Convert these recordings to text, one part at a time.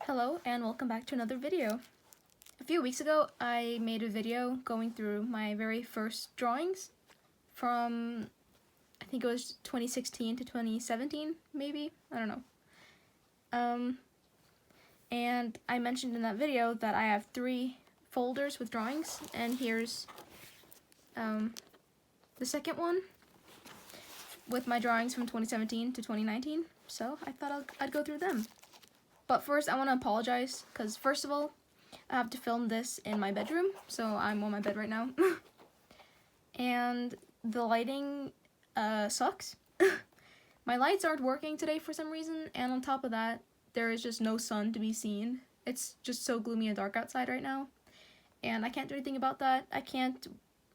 Hello and welcome back to another video. A few weeks ago I made a video going through my very first drawings from I think it was 2016 to 2017 maybe, I don't know. And I mentioned in that video that I have 3 folders with drawings, and here's the second one with my drawings from 2017 to 2019, so I thought I'd go through them. But first, I want to apologize, because first of all, I have to film this in my bedroom, so I'm on my bed right now. And the lighting sucks. My lights aren't working today for some reason, and on top of that, there is just no sun to be seen. It's just so gloomy and dark outside right now, and I can't do anything about that. I can't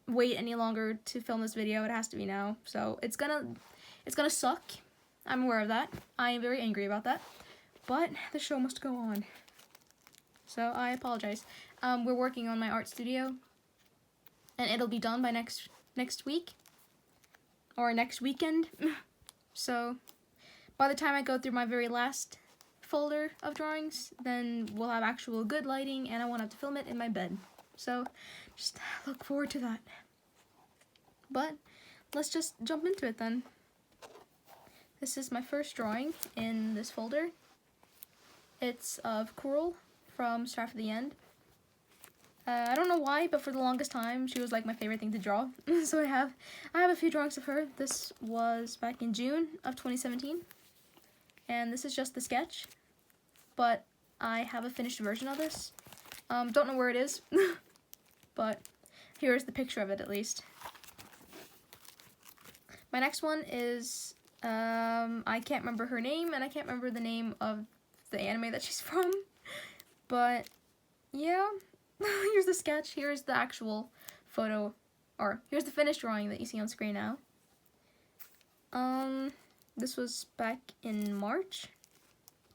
wait any longer to film this video. It has to be now, so it's gonna suck. I'm aware of that. I am very angry about that. But the show must go on. So I apologize. We're working on my art studio, and it'll be done by next week or next weekend. So by the time I go through my very last folder of drawings, then we'll have actual good lighting, and I won't have to film it in my bed. So just look forward to that. But let's just jump into it then. This is my first drawing in this folder. It's of Coral from Start for the End. I don't know why, but for the longest time, she was like my favorite thing to draw. So I have a few drawings of her. This was back in June of 2017. And this is just the sketch. But I have a finished version of this. Don't know where it is. But here's the picture of it at least. My next one is, I can't remember her name, and I can't remember the name of the anime that she's from, but yeah. Here's the sketch, here's the actual photo, or here's the finished drawing that you see on screen now. This was back in March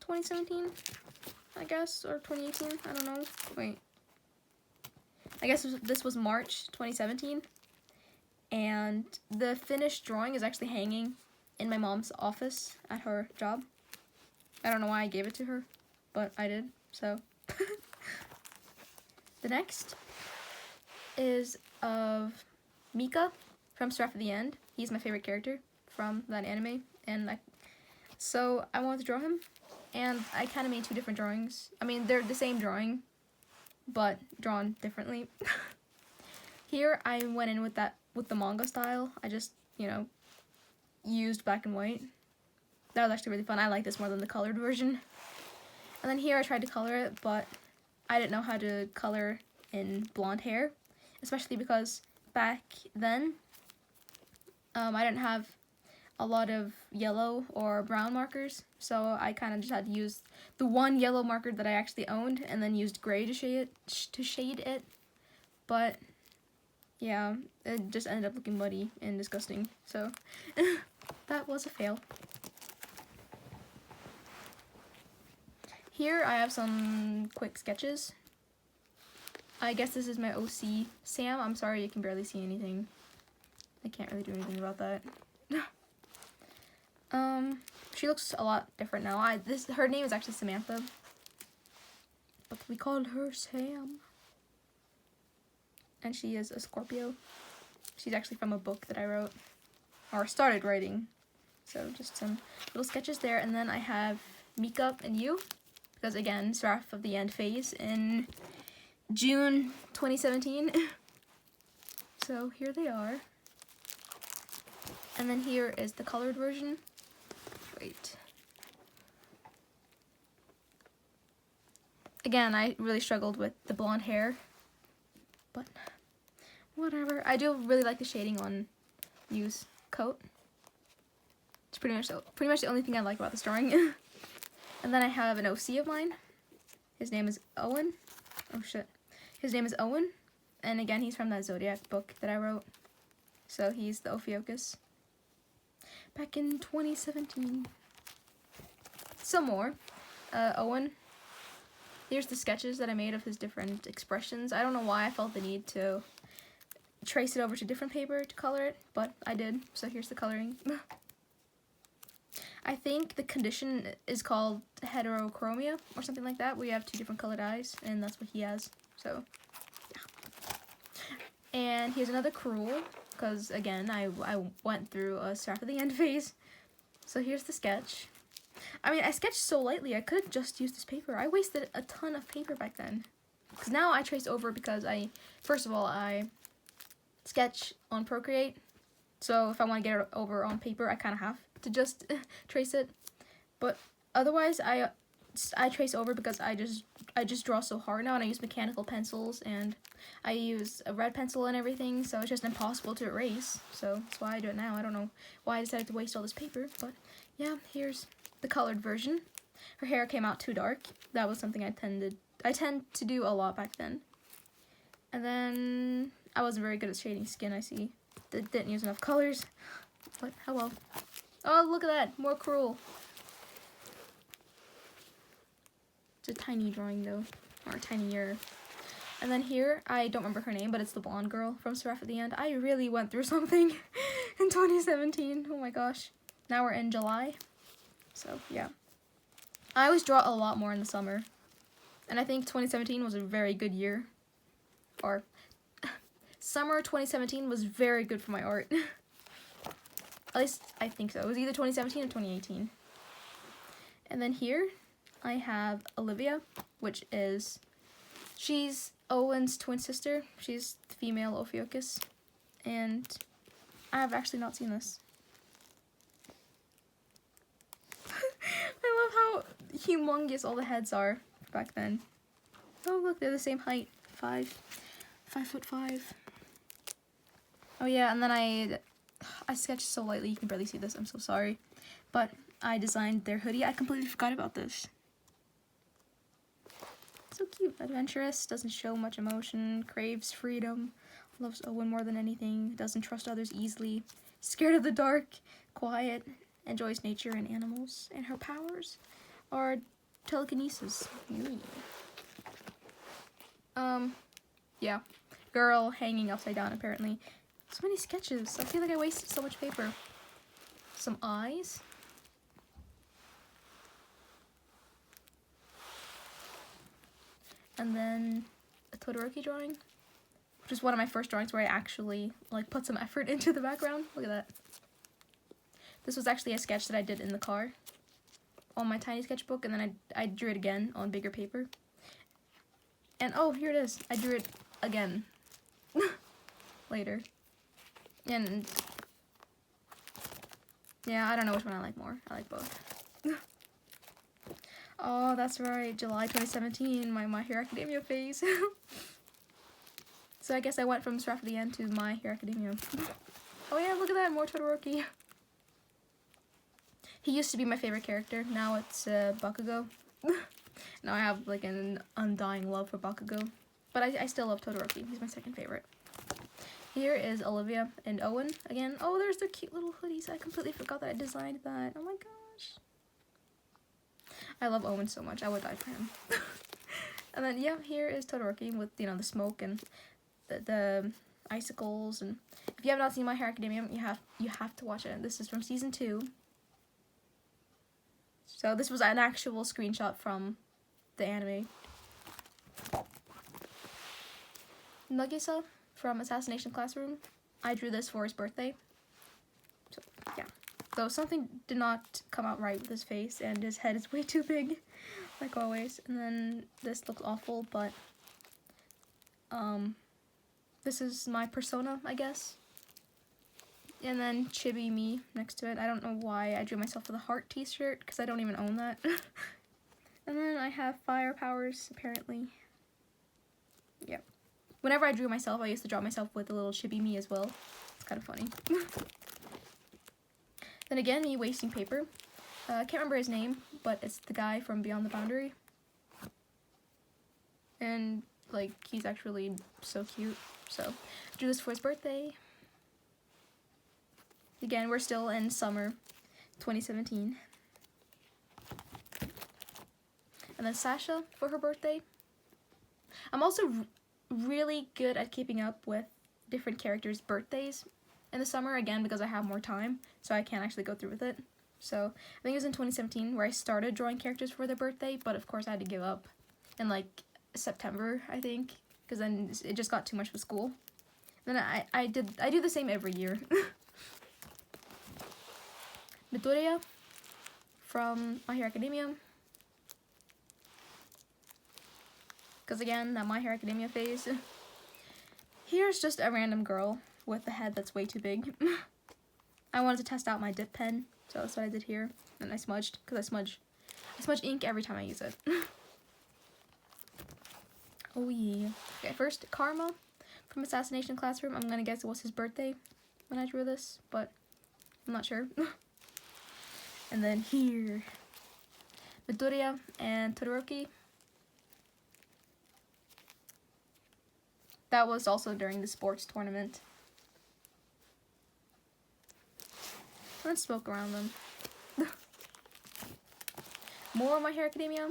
2017, I guess, or 2018, I don't know, wait. I guess this was March 2017, and the finished drawing is actually hanging in my mom's office at her job. I don't know why I gave it to her, but I did, so. The next is of Mika from Start for the End. He's my favorite character from that anime, and so I wanted to draw him, and I kind of made 2 different drawings. I mean, they're the same drawing, but drawn differently. Here, I went in with the manga style. I just, used black and white. That was actually really fun. I like this more than the colored version. And then here I tried to color it, but I didn't know how to color in blonde hair, especially because back then I didn't have a lot of yellow or brown markers, so I kind of just had to use the one yellow marker that I actually owned, and then used gray to shade it. But yeah, it just ended up looking muddy and disgusting, so that was a fail. Here I have some quick sketches. I guess this is my OC, Sam. I'm sorry you can barely see anything. I can't really do anything about that. She looks a lot different now. Her name is actually Samantha, but we called her Sam. And she is a Scorpio. She's actually from a book that I wrote, or started writing. So just some little sketches there, and then I have Mika and you. Because again, Start of the End phase in June 2017. So here they are. And then here is the colored version. Wait. Again, I really struggled with the blonde hair, but whatever. I do really like the shading on Yu's coat. It's pretty much the only thing I like about this drawing. And then I have an OC of mine. His name is Owen. Oh shit. His name is Owen. And again, he's from that Zodiac book that I wrote. So he's the Ophiuchus. Back in 2017. Some more. Owen. Here's the sketches that I made of his different expressions. I don't know why I felt the need to trace it over to different paper to color it, but I did. So here's the coloring. I think the condition is called heterochromia or something like that, where you have two different colored eyes, and that's what he has. So, yeah. And here's another Cruel, because again, I went through a start at the end phase. So here's the sketch. I mean, I sketched so lightly, I could have just used this paper. I wasted a ton of paper back then. Because now I trace over because first of all, I sketch on Procreate. So if I want to get it over on paper, I kind of have to just trace it. But otherwise, I trace over because I just draw so hard now, and I use mechanical pencils, and I use a red pencil and everything, so it's just impossible to erase. So that's why I do it now. I don't know why I decided to waste all this paper, but yeah, here's the colored version. Her hair came out too dark. That was something I tend to do a lot back then. And then I wasn't very good at shading skin, I see. Didn't use enough colors, but oh well. Oh, look at that, more Cruel. It's a tiny drawing though, or tinier. And then here, I don't remember her name, but it's the blonde girl from Seraph at the End. I really went through something in 2017. Oh my gosh. Now we're in July. So, yeah. I always draw a lot more in the summer. And I think 2017 was a very good year. Or, summer 2017 was very good for my art. At least, I think so. It was either 2017 or 2018. And then here, I have Olivia, which is... She's Owen's twin sister. She's the female Ophiuchus. And I have actually not seen this. I love how humongous all the heads are back then. Oh look, they're the same height. 5'5". Oh yeah, and then I sketched so lightly you can barely see this. I'm so sorry. But I designed their hoodie. I completely forgot about this. So cute. Adventurous, doesn't show much emotion, craves freedom, loves Owen more than anything, doesn't trust others easily, scared of the dark, quiet, enjoys nature and animals, and her powers are telekinesis. Yeah. Girl hanging upside down, apparently. So many sketches. I feel like I wasted so much paper. Some eyes. And then a Todoroki drawing, which is one of my first drawings where I actually like put some effort into the background. Look at that. This was actually a sketch that I did in the car on my tiny sketchbook, and then I drew it again on bigger paper. And oh, here it is. I drew it again later. And yeah, I don't know which one I like more. I like both. Oh, that's right, July 2017, my Hero Academia phase. So I guess I went from Seraph at the End to My Hero Academia. Oh yeah, look at that, more Todoroki. He used to be my favorite character, now it's Bakugo. Now I have like an undying love for Bakugo. But I still love Todoroki, he's my second favorite. Here is Olivia and Owen again. Oh, there's their cute little hoodies. I completely forgot that I designed that. Oh my gosh. I love Owen so much. I would die for him. And then, yeah, here is Todoroki with, you know, the smoke and the icicles. And if you have not seen My Hero Academia, you have to watch it. This is from season 2. So this was an actual screenshot from the anime. Nagisa from Assassination Classroom. I drew this for his birthday. So, yeah. Though something did not come out right with his face, and his head is way too big, like always. And then this looks awful, but this is my persona, I guess. And then Chibi Me next to it. I don't know why I drew myself with a heart t-shirt, because I don't even own that. And then I have fire powers, apparently. Yep. Whenever I drew myself, I used to draw myself with a little Chibi Me as well. It's kind of funny. Then again, me wasting paper. I can't remember his name, but it's the guy from Beyond the Boundary. And, like, he's actually so cute. So, I drew this for his birthday. Again, we're still in summer 2017. And then Sasha for her birthday. I'm also really good at keeping up with different characters' birthdays in the summer, again, because I have more time, so I can't actually go through with it. So I think it was in 2017 where I started drawing characters for their birthday, but of course I had to give up in like September, I think, because then it just got too much with school. Then I do the same every year. Midoriya from My Hero Academia. Because again, that My Hero Academia phase. Here's just a random girl with a head that's way too big. I wanted to test out my dip pen, so that's what I did here. And I smudged, because I smudge ink every time I use it. Oh yeah. Okay, first, Karma from Assassination Classroom. I'm gonna guess it was his birthday when I drew this, but I'm not sure. And then here, Midoriya and Todoroki. That was also during the sports tournament. Let's smoke around them. More My Hero Academia.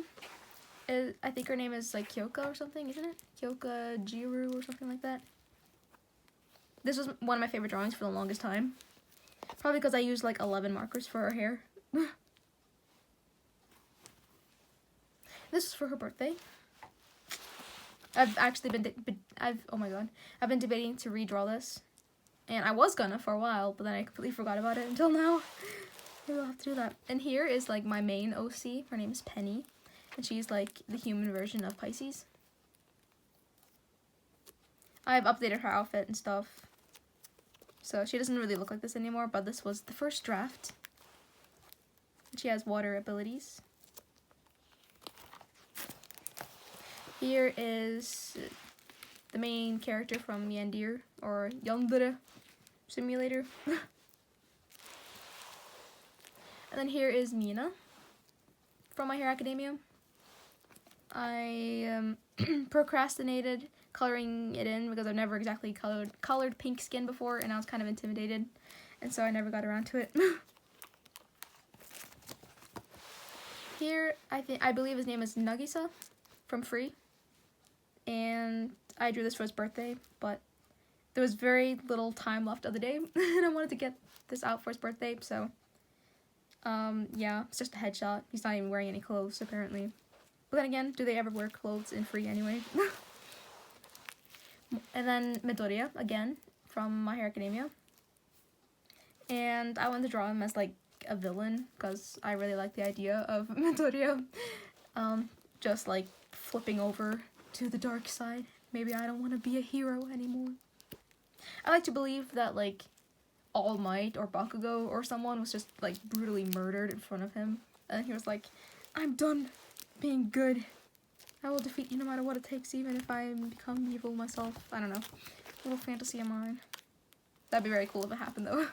I think her name is like Kyoka or something, isn't it? Kyoka Jiru or something like that. This was one of my favorite drawings for the longest time. Probably because I used like 11 markers for her hair. This is for her birthday. I've actually oh my god. I've been debating to redraw this. And I was gonna for a while, but then I completely forgot about it until now. Maybe I'll have to do that. And here is like my main OC. Her name is Penny. And she's like the human version of Pisces. I've updated her outfit and stuff. So she doesn't really look like this anymore, but this was the first draft. She has water abilities. Here is the main character from Yandere, or Yandere Simulator. And then here is Mina from My Hero Academia. I procrastinated coloring it in because I've never exactly colored pink skin before, and I was kind of intimidated, and so I never got around to it. Here, I believe his name is Nagisa from Free, and I drew this for his birthday, but there was very little time left of the day, and I wanted to get this out for his birthday, so yeah, it's just a headshot. He's not even wearing any clothes, apparently. But then again, do they ever wear clothes in Free anyway? And then Midoriya, again, from My Hero Academia. And I wanted to draw him as, like, a villain, because I really like the idea of Midoriya just, like, flipping over to the dark side. Maybe I don't want to be a hero anymore. I like to believe that, like, All Might or Bakugo or someone was just, like, brutally murdered in front of him. And he was like, I'm done being good. I will defeat you no matter what it takes, even if I become evil myself. I don't know. A little fantasy of mine. That'd be very cool if it happened, though.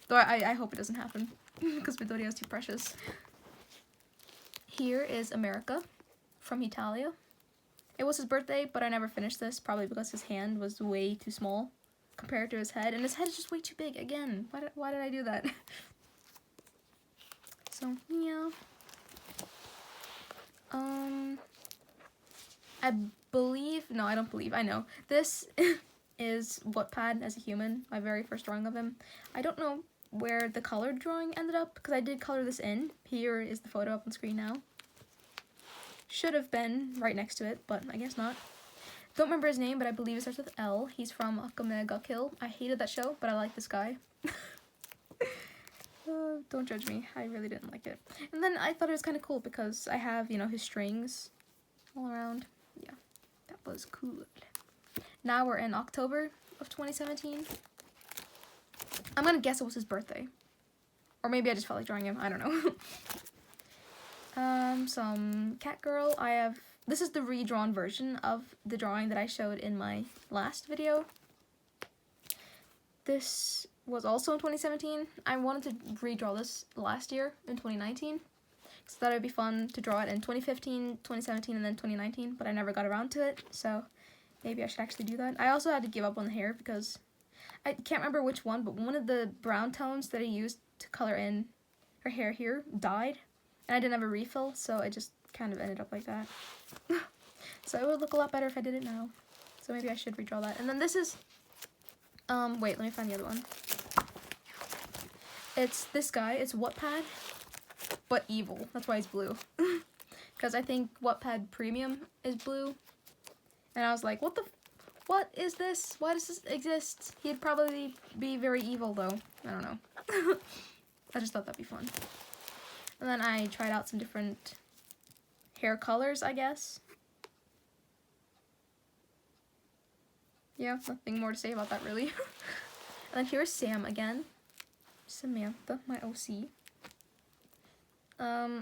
Though I hope it doesn't happen, because Midoriya is too precious. Here is America from Italia. It was his birthday, but I never finished this, probably because his hand was way too small compared to his head, and his head is just way too big. Again, why did I do that? So, yeah. I believe, no, I don't believe, I know. This is Wattpad as a human, my very first drawing of him. I don't know where the colored drawing ended up, because I did color this in. Here is the photo up on screen now. Should have been right next to it, but I guess not. Don't remember his name, but I believe it starts with L. He's from Akame ga Kill. I hated that show, but I like this guy. Don't judge me. I really didn't like it. And then I thought it was kind of cool because I have, you know, his strings all around. Yeah, that was cool. Now we're in October of 2017. I'm gonna guess it was his birthday. Or maybe I just felt like drawing him. I don't know. Some cat girl. This is the redrawn version of the drawing that I showed in my last video. This was also in 2017. I wanted to redraw this last year in 2019. So that would be fun to draw it in 2015, 2017, and then 2019, but I never got around to it, so maybe I should actually do that. I also had to give up on the hair because I can't remember which one, but one of the brown tones that I used to color in her hair here died, and I didn't have a refill, so it just kind of ended up like that. So it would look a lot better if I did it now. So maybe I should redraw that. And then this is, wait, let me find the other one. It's this guy. It's Wattpad. but evil. That's why he's blue. Because I think Wattpad Premium is blue. And I was like, what is this? Why does this exist? He'd probably be very evil, though. I don't know. I just thought that'd be fun. And then I tried out some different hair colors, I guess. Yeah, nothing more to say about that, really. And then here's Sam again. Samantha, my OC.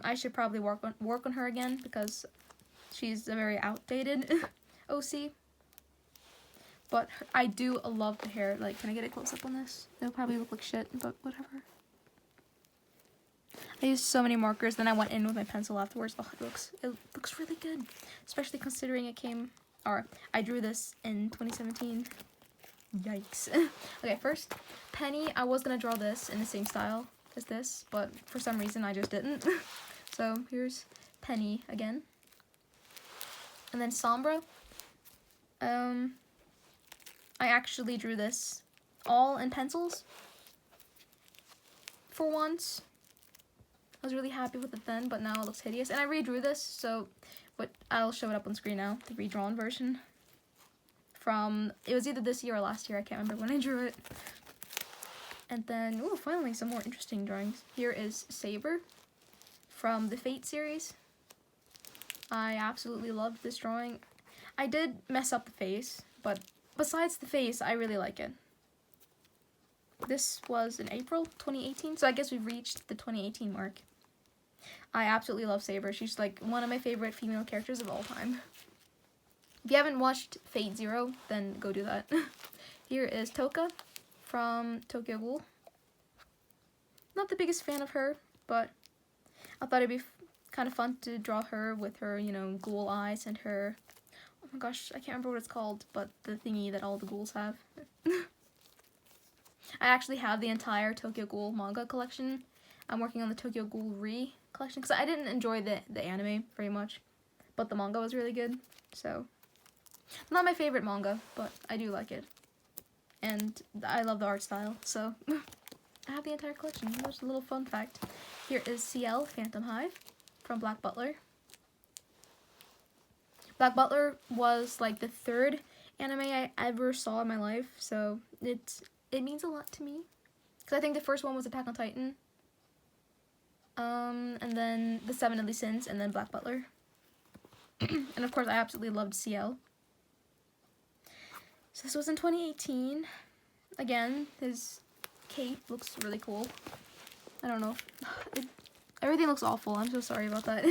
I should probably work on her again because she's a very outdated OC. But I do love the hair. Like, can I get a close up on this? It'll probably look like shit, but whatever. I used so many markers, then I went in with my pencil afterwards. Oh, it looks really good, especially considering it came, or I drew this in 2017. Yikes. Okay, first, Penny. I was gonna draw this in the same style as this, but for some reason I just didn't. So here's Penny again. And then Sombra. I actually drew this all in pencils for once. I was really happy with it then, but now it looks hideous. And I redrew this, so I'll show it up on screen now, the redrawn version. It was either this year or last year, I can't remember when I drew it. And then, ooh, finally some more interesting drawings. Here is Saber from the Fate series. I absolutely loved this drawing. I did mess up the face, but besides the face, I really like it. This was in April 2018, so I guess we've reached the 2018 mark. I absolutely love Saber. She's like one of my favorite female characters of all time. If you haven't watched Fate Zero, then go do that. Here is Toka from Tokyo Ghoul. Not the biggest fan of her, but I thought it'd be kind of fun to draw her with her, you know, ghoul eyes and her, oh my gosh, I can't remember what it's called, but the thingy that all the ghouls have. I actually have the entire Tokyo Ghoul manga collection. I'm working on the Tokyo Ghoul Re collection, because I didn't enjoy the anime very much, but the manga was really good, so. Not my favorite manga, but I do like it. And I love the art style, so I have the entire collection. That's a little fun fact. Here is CL Phantom Hive from Black Butler. Black Butler was like the third anime I ever saw in my life, so it means a lot to me. Because I think the first one was Attack on Titan. And then The Seven Deadly Sins, and then Black Butler. And of course, I absolutely loved CL. So this was in 2018. Again, his cape looks really cool. I don't know. Everything looks awful. I'm so sorry about that.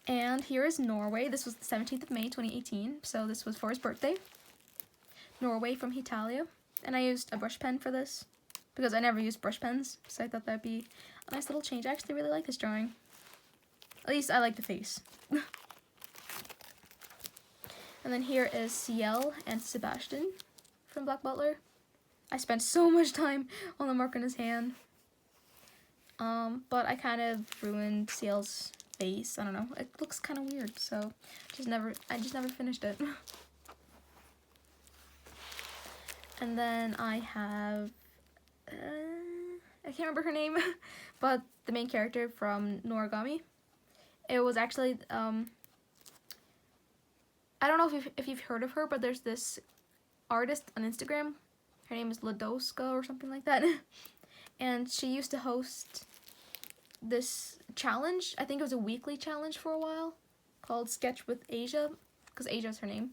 And here is Norway. This was the 17th of May, 2018. So this was for his birthday. Norway from Hitalia. And I used a brush pen for this, because I never used brush pens. So I thought that'd be a nice little change. I actually really like this drawing. At least I like the face. And then here is CL and Sebastian from Black Butler. I spent so much time on the mark on his hand. But I kind of ruined CL's face. I don't know. It looks kind of weird, so I just never finished it. And then I have, I can't remember her name, but the main character from Noragami. It was actually, I don't know if you've heard of her, but there's this artist on Instagram. Her name is Ladoska or something like that. And she used to host this challenge. I think it was a weekly challenge for a while called Sketch with Asia, because Asia is her name.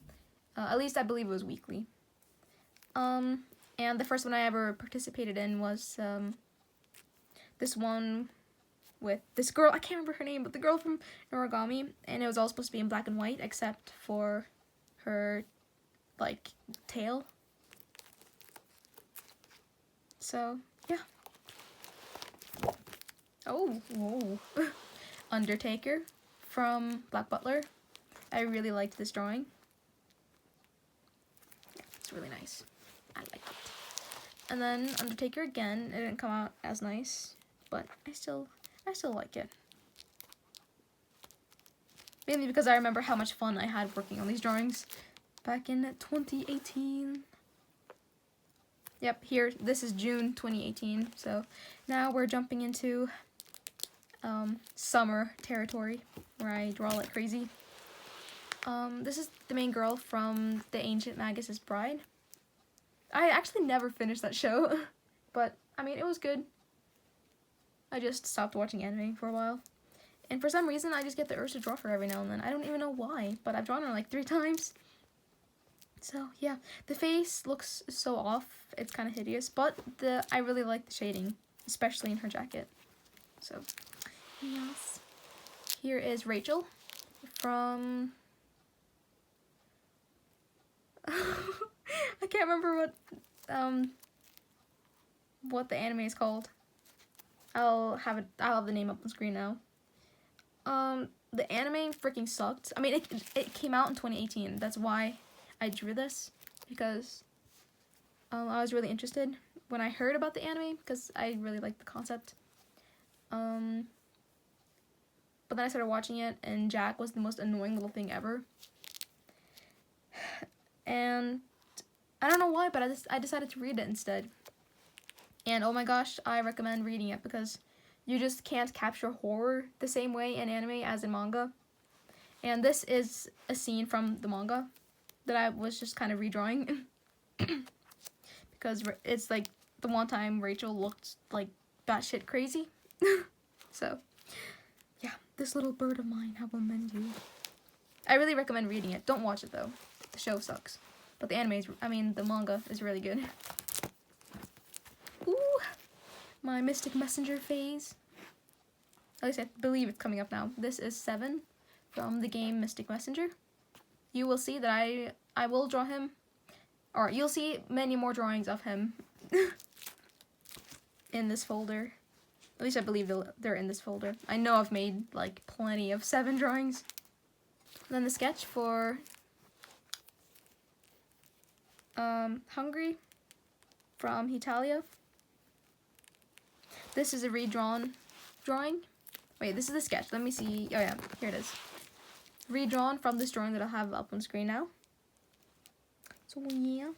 At least I believe it was weekly. And the first one I ever participated in was this one with this girl. I can't remember her name, but the girl from Noragami, and it was all supposed to be in black and white except for her like tail. So yeah. Oh, whoa. Undertaker from Black Butler. I really liked this drawing. Yeah, it's really nice. I like it. And then Undertaker again. It didn't come out as nice, but I still like it. Mainly because I remember how much fun I had working on these drawings back in 2018. Yep, here, this is June 2018, so now we're jumping into summer territory, where I draw like crazy. This is the main girl from The Ancient Magus' Bride. I actually never finished that show, but, I mean, it was good. I just stopped watching anime for a while. And for some reason, I just get the urge to draw her every now and then. I don't even know why, but I've drawn her like 3 times. So, yeah. The face looks so off. It's kind of hideous, but I really like the shading, especially in her jacket. So, yes. Here is Rachel from... I can't remember what the anime is called. I'll have the name up on screen now. The anime freaking sucked. I mean, it came out in 2018. That's why I drew this, because I was really interested when I heard about the anime, because I really liked the concept. But then I started watching it, and Jack was the most annoying little thing ever. And I don't know why, but I decided to read it instead. And oh my gosh, I recommend reading it, because you just can't capture horror the same way in anime as in manga. And this is a scene from the manga that I was just kind of redrawing. Because it's like the one time Rachel looked like batshit crazy. So, yeah, this little bird of mine, how will mend you. I really recommend reading it. Don't watch it though. The show sucks. But the the manga is really good. Ooh, my Mystic Messenger phase. At least I believe it's coming up now. This is 7 from the game Mystic Messenger. You will see that I will draw him, or you'll see many more drawings of him in this folder. At least I believe they're in this folder. I know I've made like plenty of 7 drawings. And then the sketch for Hungry from Hetalia. This is a redrawn drawing. Wait, this is the sketch. Let me see. Oh yeah, here it is. Redrawn from this drawing that I'll have up on screen now. So yeah.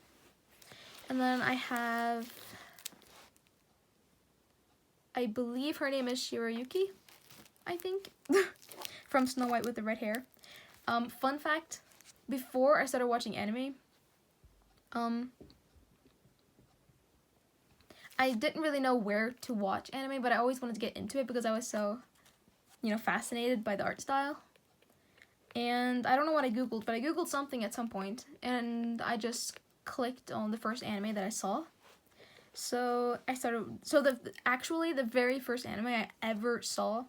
And then I have, I believe her name is Shirayuki, I think, from Snow White with the Red Hair. Fun fact, before I started watching anime, I didn't really know where to watch anime, but I always wanted to get into it because I was so, fascinated by the art style. And I don't know what I googled, but I googled something at some point, and I just clicked on the first anime that I saw. So I started, the very first anime I ever saw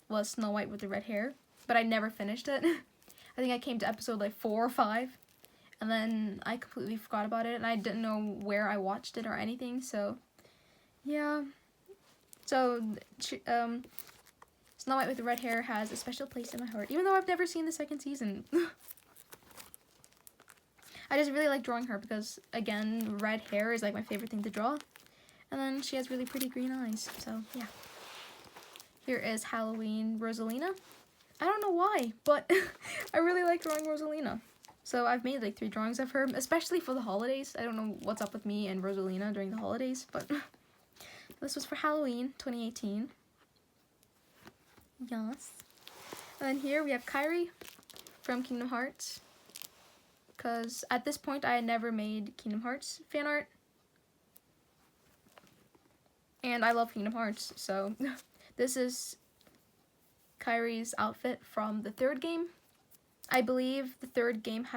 was Snow White with the Red Hair, but I never finished it. I think I came to episode like 4 or 5, and then I completely forgot about it, and I didn't know where I watched it or anything, so yeah. So, Snow White with the Red Hair has a special place in my heart, even though I've never seen the 2nd season. I just really like drawing her because, again, red hair is like my favorite thing to draw. And then she has really pretty green eyes, so yeah. Here is Halloween Rosalina. I don't know why, but I really like drawing Rosalina. So I've made like 3 drawings of her, especially for the holidays. I don't know what's up with me and Rosalina during the holidays, but this was for Halloween 2018. Yes. And then here we have Kairi from Kingdom Hearts. Because at this point I had never made Kingdom Hearts fan art. And I love Kingdom Hearts, so this is Kairi's outfit from the 3rd game. I believe the 3rd game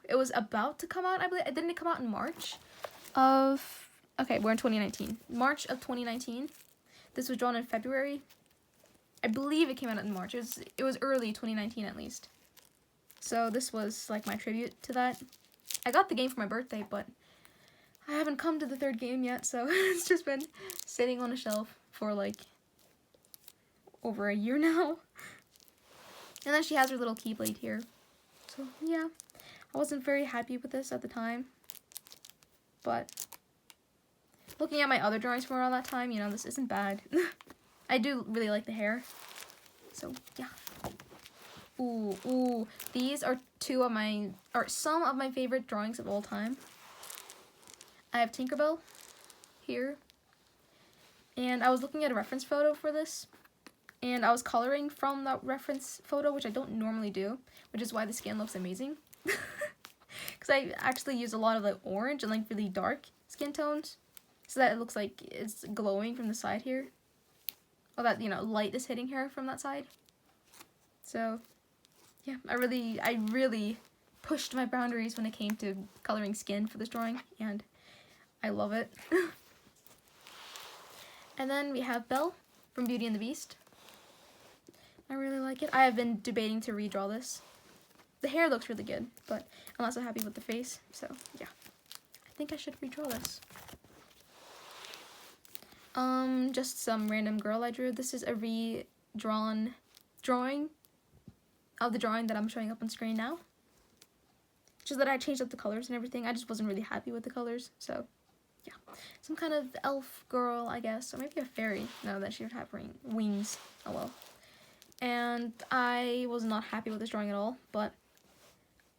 it was about to come out, I believe. Didn't it come out in March of, okay, we're in 2019. March of 2019. This was drawn in February. I believe it came out in March. It was early 2019 at least. So this was like my tribute to that. I got the game for my birthday, but I haven't come to the 3rd game yet, so it's just been sitting on a shelf for like over a year now. And then she has her little keyblade here. So yeah, I wasn't very happy with this at the time, but looking at my other drawings from around that time, this isn't bad. I do really like the hair. So yeah. Ooh, these are some of my favorite drawings of all time. I have Tinkerbell here. And I was looking at a reference photo for this. And I was coloring from that reference photo, which I don't normally do, which is why the skin looks amazing. Because I actually use a lot of like orange and like really dark skin tones, so that it looks like it's glowing from the side here. Or that, you know, light is hitting her from that side. So, yeah, I really pushed my boundaries when it came to coloring skin for this drawing, and I love it. And then we have Belle from Beauty and the Beast. I really like it. I have been debating to redraw this. The hair looks really good, but I'm not so happy with the face, so yeah. I think I should redraw this. Just some random girl I drew. This is a redrawn drawing of the drawing that I'm showing up on screen now. Just that I changed up the colors and everything. I just wasn't really happy with the colors, so yeah. Some kind of elf girl, I guess, or maybe a fairy. No, that she would have wings. Oh well. And I was not happy with this drawing at all, but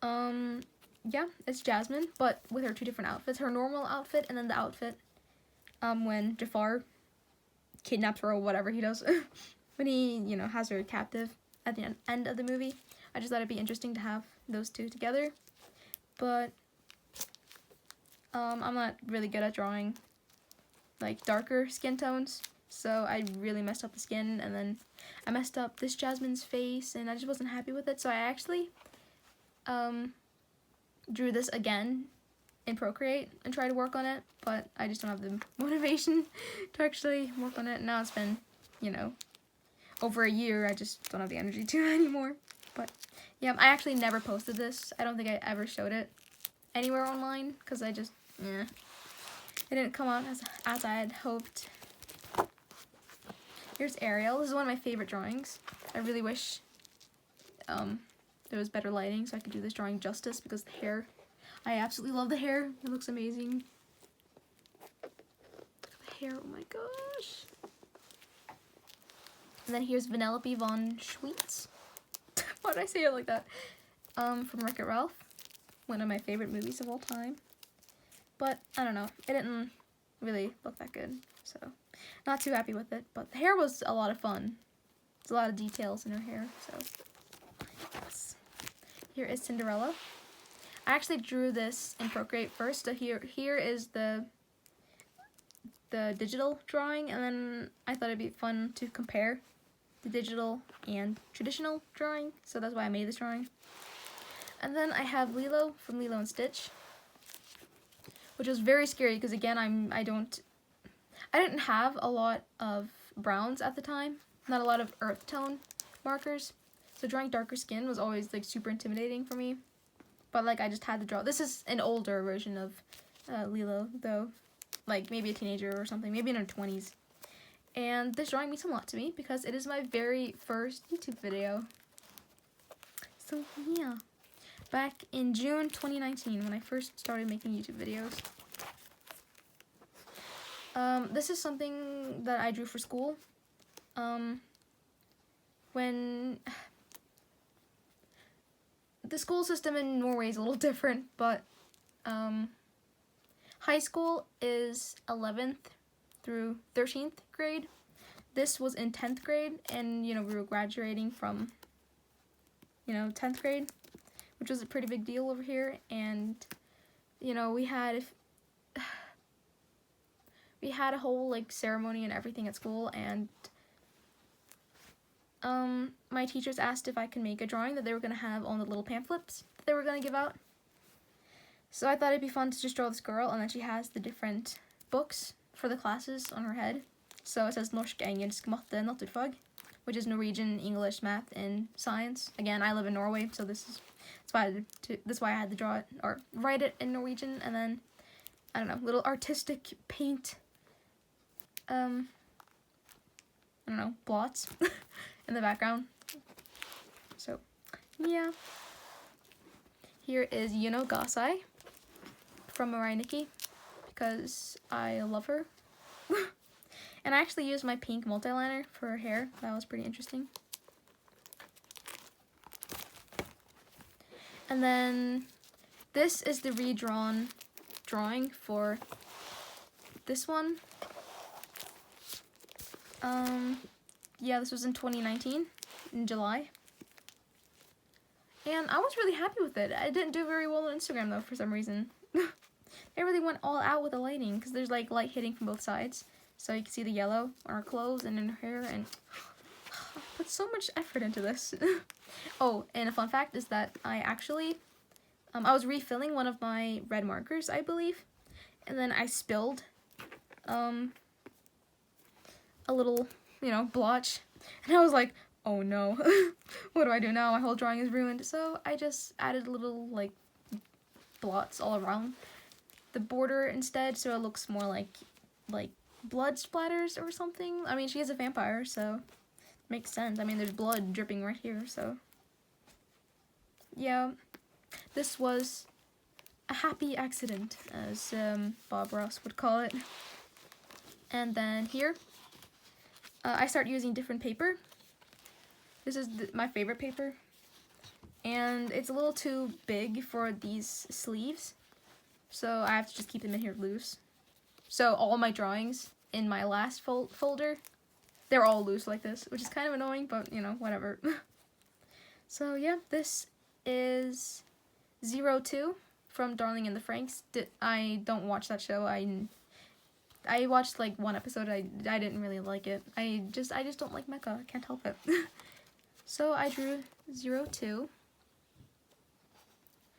yeah, it's Jasmine, but with her two different outfits. Her normal outfit and then the outfit when Jafar kidnaps her or whatever he does. When he, you know, has her captive at the end of the movie. I just thought it'd be interesting to have those two together. But I'm not really good at drawing like darker skin tones, so I really messed up the skin, and then I messed up this Jasmine's face, and I just wasn't happy with it. So I actually drew this again in Procreate and tried to work on it, but I just don't have the motivation to actually work on it. Now it's been, you know, over a year. I just don't have the energy to anymore. But yeah, I actually never posted this. I don't think I ever showed it anywhere online, because I just, it didn't come out as I had hoped. Here's Ariel. This is one of my favorite drawings. I really wish there was better lighting so I could do this drawing justice, because the hair, I absolutely love the hair. It looks amazing. The hair, oh my gosh. And then here's Vanellope von Schweetz. Why did I say it like that? From Wreck-It Ralph. One of my favorite movies of all time. But, I don't know. It didn't really look that good. So, not too happy with it. But the hair was a lot of fun. There's a lot of details in her hair. So, yes. Here is Cinderella. I actually drew this in Procreate first. So here is the digital drawing. And then I thought it'd be fun to compare the digital and traditional drawing, so that's why I made this drawing. And then I have Lilo from Lilo and Stitch, which was very scary because again I didn't have a lot of browns at the time, not a lot of earth tone markers, so drawing darker skin was always like super intimidating for me. But like I just had to draw. This is an older version of Lilo though, like maybe a teenager or something, maybe in her 20s. And this drawing means a lot to me because it is my very first YouTube video. So yeah, back in June 2019 when I first started making YouTube videos. This is something that I drew for school. When the school system in Norway is a little different, but high school is 11th through 13th grade. This was in 10th grade, and you know we were graduating from 10th grade, which was a pretty big deal over here. And you know we had a whole like ceremony and everything at school, and my teachers asked if I could make a drawing that they were going to have on the little pamphlets that they were going to give out. So I thought it'd be fun to just draw this girl, and then she has the different books for the classes on her head. So it says Norsk, Engelsk, Matte, Naturfag, which is Norwegian, English, Math, and Science. Again, I live in Norway, so that's why I had to draw it or write it in Norwegian, and then I don't know, little artistic paint, I don't know, blots in the background. So yeah, here is Yuno Gasai from Mirai Nikki, because I love her. And I actually used my pink multiliner for her hair. That was pretty interesting. And then this is the redrawn drawing for this one, yeah, this was in 2019, in July. And I was really happy with it. I didn't do very well on Instagram though, for some reason. They really went all out with the lighting, because there's like light hitting from both sides. So you can see the yellow on her clothes and in her hair, and I put so much effort into this. Oh, and a fun fact is that I actually, I was refilling one of my red markers, I believe, and then I spilled a little, you know, blotch, and I was like, oh no, what do I do now? My whole drawing is ruined. So I just added little like blots all around the border instead, so it looks more like blood splatters or something. I mean, she is a vampire, so makes sense. I mean, there's blood dripping right here, so yeah, this was a happy accident, as Bob Ross would call it. And then here, I start using different paper. This is my favorite paper, and it's a little too big for these sleeves, so I have to just keep them in here loose. So all my drawings in my last folder, they're all loose like this, which is kind of annoying, but you know, whatever. So yeah, this is 02 from Darling in the Franxx. I don't watch that show. I watched like one episode. I didn't really like it. I just don't like mecha. I can't help it. So I drew 02.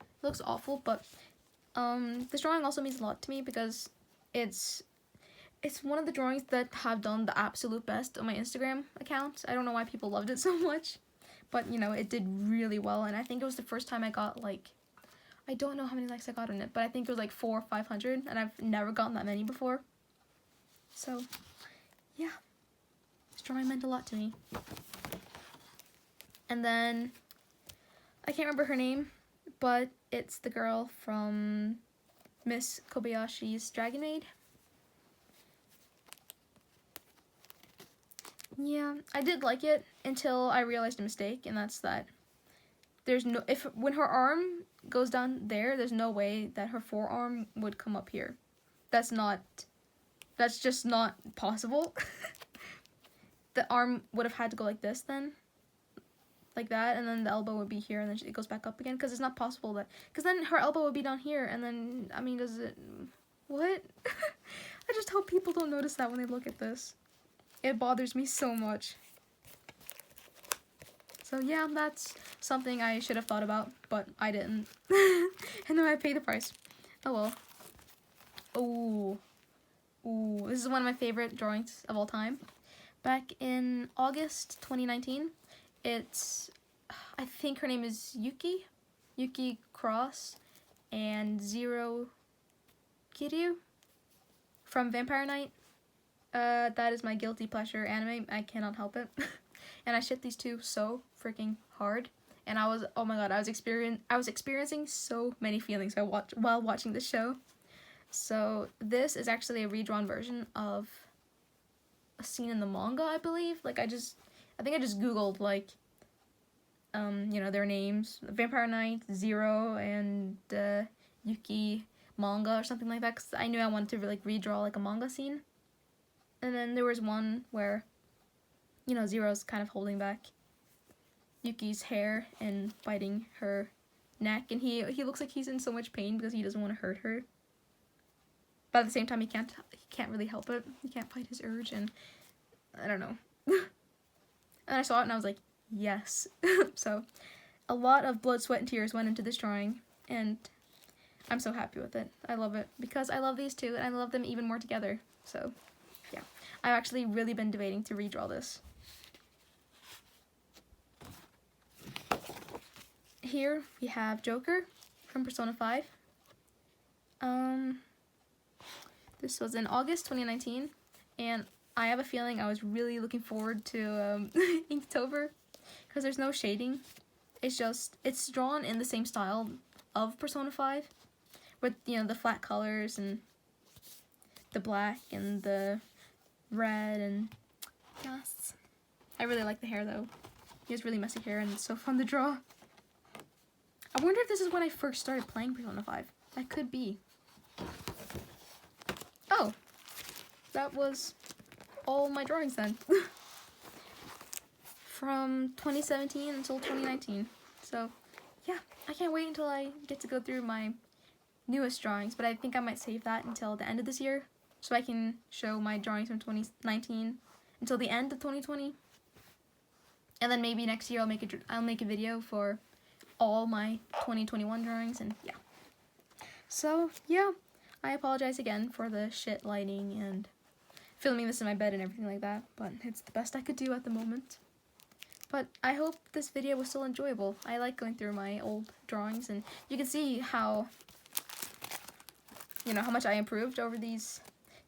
It looks awful, but this drawing also means a lot to me because it's one of the drawings that have done the absolute best on my Instagram account. I don't know why people loved it so much, but you know, it did really well, and I think it was the first time I got like, I don't know how many likes I got on it, but I think it was like 400 or 500, and I've never gotten that many before. So yeah, this drawing meant a lot to me. And then I can't remember her name, but it's the girl from Miss Kobayashi's Dragon Maid. Yeah, I did like it until I realized a mistake, and that's that there's no, when her arm goes down there, there's no way that her forearm would come up here. That's just not possible. The arm would have had to go like this then, like that, and then the elbow would be here, and then it goes back up again, because it's not possible that, because then her elbow would be down here, and then, I mean, does it, what? I just hope people don't notice that when they look at this. It bothers me so much. So yeah, that's something I should have thought about, but I didn't. And then I paid the price. Oh well. Ooh. Ooh, this is one of my favorite drawings of all time. Back in August 2019, it's, I think her name is Yuki Cross, and Zero Kiryu from Vampire Knight. That is my guilty pleasure anime. I cannot help it. And I shit these two so freaking hard. And I was, oh my god, I was experiencing so many feelings while watching this show. So this is actually a redrawn version of a scene in the manga, I believe. Like I think I just googled like, you know, their names, Vampire Knight, Zero, and Yuki manga or something like that, because I knew I wanted to like redraw like a manga scene. And then there was one where, you know, Zero's kind of holding back Yuki's hair and biting her neck, and he looks like he's in so much pain because he doesn't want to hurt her. But at the same time, he can't really help it. He can't fight his urge, and I don't know. And I saw it and I was like, yes. So a lot of blood, sweat, and tears went into this drawing, and I'm so happy with it. I love it because I love these two, and I love them even more together. So yeah, I've actually really been debating to redraw this. Here we have Joker from Persona 5. This was in August 2019, and I have a feeling I was really looking forward to Inktober, because there's no shading. It's drawn in the same style of Persona 5, with, you know, the flat colors and the black and the red, and yes. I really like the hair though. He has really messy hair and it's so fun to draw. I wonder if this is when I first started playing Persona 5. That could be. Oh, that was all my drawings then. From 2017 until 2019. So, yeah, I can't wait until I get to go through my newest drawings, but I think I might save that until the end of this year, so I can show my drawings from 2019 until the end of 2020. And then maybe next year I'll make a video for all my 2021 drawings, and yeah. So, yeah, I apologize again for the shit lighting and filming this in my bed and everything like that, but it's the best I could do at the moment. But I hope this video was still enjoyable. I like going through my old drawings, and you can see how, how much I improved over these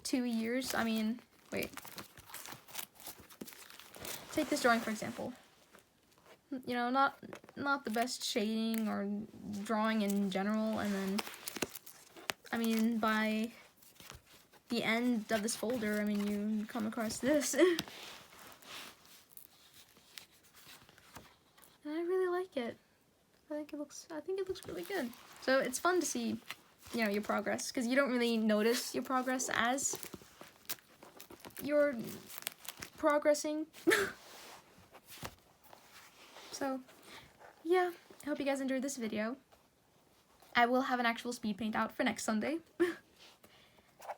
2 years. I mean, wait. Take this drawing for example. Not the best shading or drawing in general, and then, I mean, by the end of this folder, I mean, you come across this. And I really like it. I think it looks really good. So it's fun to see, your progress, because you don't really notice your progress as you're progressing. So, yeah, I hope you guys enjoyed this video. I will have an actual speed paint out for next Sunday.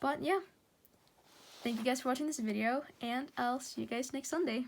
But yeah, thank you guys for watching this video, and I'll see you guys next Sunday.